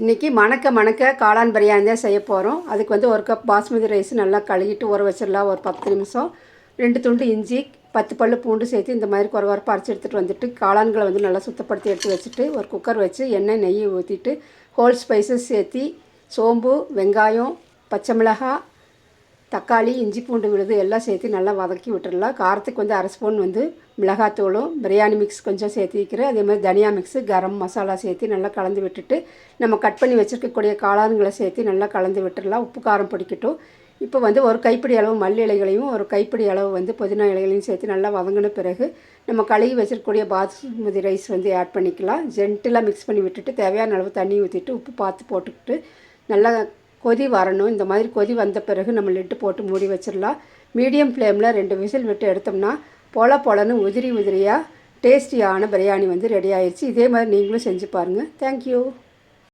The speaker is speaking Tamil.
இன்றைக்கி மணக்க மணக்க காளான் பிரியாணி தான் செய்ய போகிறோம். அதுக்கு வந்து ஒரு கப் பாஸ்மதி ரைஸ் நல்லா கழுவிட்டு ஊற வச்சிடலாம் ஒரு 10 நிமிஷம். 2 துண்டு இஞ்சி, 10 பல்லு பூண்டு சேர்த்து இந்த மாதிரி குறவரப்பாக அரைச்சி எடுத்துகிட்டு வந்துட்டு காளான்களை வந்து நல்லா சுத்தப்படுத்தி எடுத்து வச்சுட்டு ஒரு குக்கர் வச்சு எண்ணெய் நெய் ஊற்றிட்டு ஹோல் ஸ்பைசஸ் சேர்த்தி சோம்பு, வெங்காயம், பச்சை மிளகாய், தக்காளி, இஞ்சி பூண்டு விழுது எல்லாம் சேர்த்து நல்லா வதக்கி விட்டுடலாம். காரத்துக்கு வந்து அரை ஸ்பூன் வந்து மிளகாத்தூளும் பிரியாணி மிக்ஸ் கொஞ்சம் சேர்த்து வைக்கிறேன். அதே மாதிரி தனியா மிக்ஸு, கரம் மசாலா சேர்த்து நல்லா கலந்து விட்டுட்டு நம்ம கட் பண்ணி வச்சுருக்கக்கூடிய காளான்களை சேர்த்து நல்லா கலந்து விட்டுடலாம். உப்பு காரம் பிடிக்கட்டும். இப்போ வந்து ஒரு கைப்பிடி அளவு மல்லி இலைகளையும் ஒரு கைப்பிடி அளவு வந்து புதினா இலைகளையும் சேர்த்து நல்லா வதங்கின பிறகு நம்ம கழுவி வச்சுருக்கக்கூடிய பாஸ்மதி ரைஸ் வந்து ஆட் பண்ணிக்கலாம். ஜென்டிலாக மிக்ஸ் பண்ணி விட்டுட்டு தேவையான அளவு தண்ணி ஊற்றிட்டு உப்பு பார்த்து போட்டுக்கிட்டு நல்லா கொதி வரணும். இந்த மாதிரி கொதி வந்த பிறகு நம்ம லிட்டு போட்டு மூடி வச்சிடலாம். மீடியம் ஃப்ளேமில் 2 விசில் விட்டு எடுத்தோம்னா பொலன்னு உதிரியாக டேஸ்டியான பிரியாணி வந்து ரெடி ஆயிடுச்சு. இதே மாதிரி நீங்களும் செஞ்சு பாருங்கள். தேங்க்யூ.